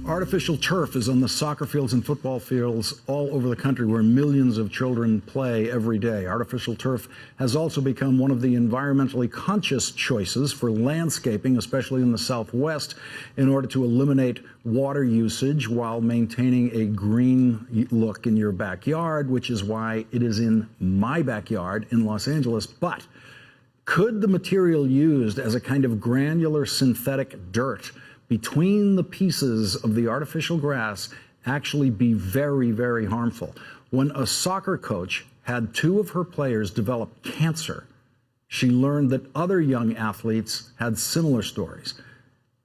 Artificial turf is on the soccer fields and football fields all over the country where millions of children play every day. Artificial turf has also become one of the environmentally conscious choices for landscaping, especially in the Southwest, in order to eliminate water usage while maintaining a green look in your backyard, which is why it is in my backyard in Los Angeles. But could the material used as a kind of granular synthetic dirt between the pieces of the artificial grass actually be very, very harmful? When a soccer coach had 2 of her players develop cancer, she learned that other young athletes had similar stories.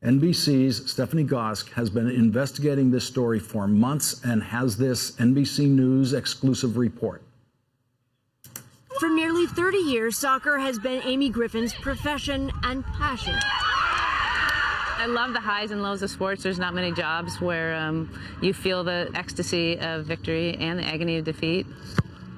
NBC's Stephanie Gosk has been investigating this story for months and has this NBC News exclusive report. For nearly 30 years, soccer has been Amy Griffin's profession and passion. I love the highs and lows of sports. There's not many jobs where you feel the ecstasy of victory and the agony of defeat.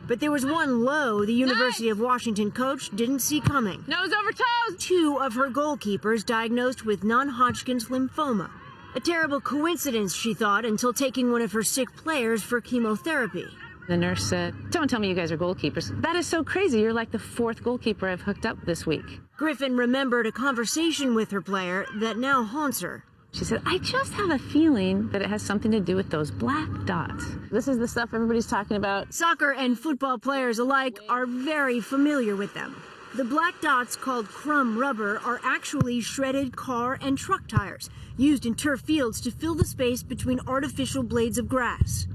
But there was one low the University of Washington coach didn't see coming. Nose over toes! 2 of her goalkeepers diagnosed with non-Hodgkin's lymphoma. A terrible coincidence, she thought, until taking one of her sick players for chemotherapy. The nurse said, "Don't tell me you guys are goalkeepers. That is so crazy. You're like the 4th goalkeeper I've hooked up this week." Griffin remembered a conversation with her player that now haunts her. She said, "I just have a feeling that it has something to do with those black dots." This is the stuff everybody's talking about. Soccer and football players alike are very familiar with them. The black dots, called crumb rubber, are actually shredded car and truck tires used in turf fields to fill the space between artificial blades of grass.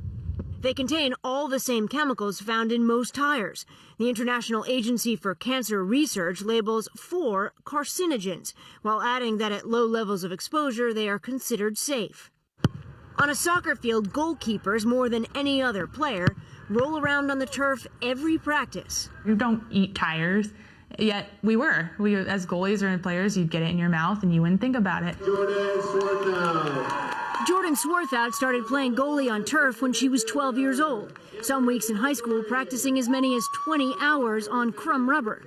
They contain all the same chemicals found in most tires. The International Agency for Cancer Research labels 4 carcinogens, while adding that at low levels of exposure, they are considered safe. On a soccer field, goalkeepers, more than any other player, roll around on the turf every practice. You don't eat tires, yet we as goalies or players, you'd get it in your mouth and you wouldn't think about it. Jordan Swarthout started playing goalie on turf when she was 12 years old. Some weeks in high school practicing as many as 20 hours on crumb rubber.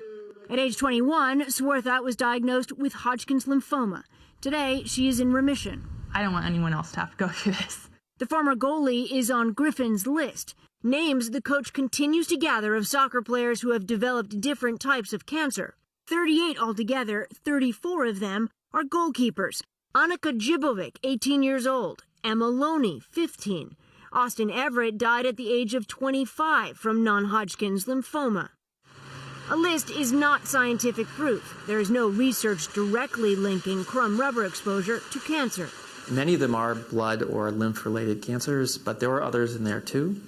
At age 21, Swarthout was diagnosed with Hodgkin's lymphoma. Today, she is in remission. I don't want anyone else to have to go through this. The former goalie is on Griffin's list. Names the coach continues to gather of soccer players who have developed different types of cancer. 38 altogether, 34 of them are goalkeepers. Annika Jibovic, 18 years old. Emma Loney, 15. Austin Everett died at the age of 25 from non-Hodgkin's lymphoma. A list is not scientific proof. There is no research directly linking crumb rubber exposure to cancer. Many of them are blood or lymph-related cancers, but there are others in there too.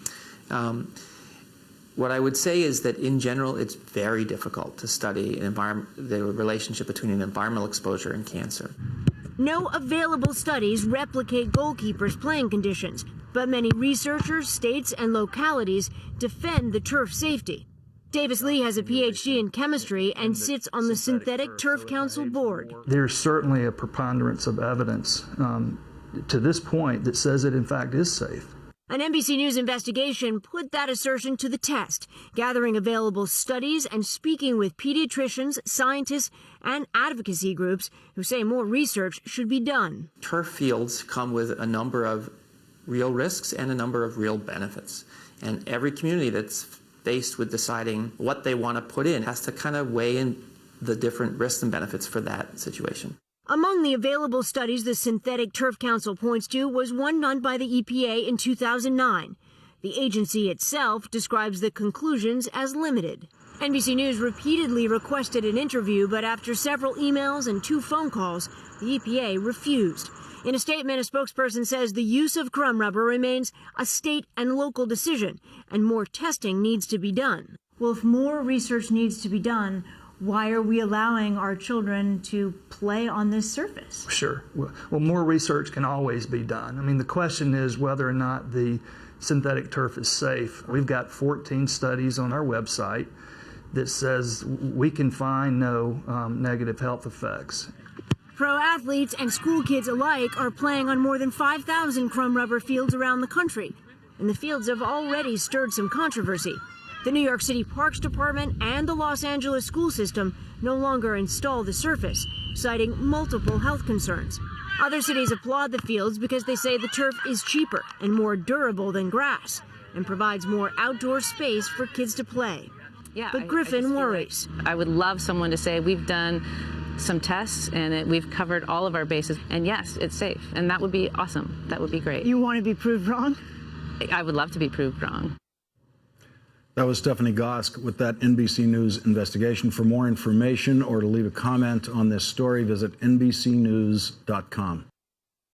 What I would say is that in general, it's very difficult to study the relationship between an environmental exposure and cancer. No available studies replicate goalkeepers' playing conditions, but many researchers, states, and localities defend the turf safety. Davis Lee has a PhD in chemistry and sits on the Synthetic Turf Council board. There's certainly a preponderance of evidence to this point that says it in fact is safe. An NBC News investigation put that assertion to the test, gathering available studies and speaking with pediatricians, scientists, and advocacy groups who say more research should be done. Turf fields come with a number of real risks and a number of real benefits. And every community that's faced with deciding what they want to put in has to kind of weigh in the different risks and benefits for that situation. Among the available studies the Synthetic Turf Council points to was one done by the EPA in 2009. The agency itself describes the conclusions as limited. NBC News repeatedly requested an interview, but after several emails and 2 phone calls, the EPA refused. In a statement, a spokesperson says the use of crumb rubber remains a state and local decision, and more testing needs to be done. Well, if more research needs to be done, why are we allowing our children to play on this surface? Sure. Well, more research can always be done. I mean, the question is whether or not the synthetic turf is safe. We've got 14 studies on our website that says we can find no negative health effects. Pro athletes and school kids alike are playing on more than 5,000 crumb rubber fields around the country, and the fields have already stirred some controversy. The New York City Parks Department and the Los Angeles school system no longer install the surface, citing multiple health concerns. Other cities applaud the fields because they say the turf is cheaper and more durable than grass and provides more outdoor space for kids to play. Yeah, But Griffin worries. I would love someone to say we've done some tests and we've covered all of our bases, and yes, it's safe, and that would be awesome. That would be great. You want to be proved wrong? I would love to be proved wrong. That was Stephanie Gosk with that NBC News investigation. For more information or to leave a comment on this story, visit NBCnews.com.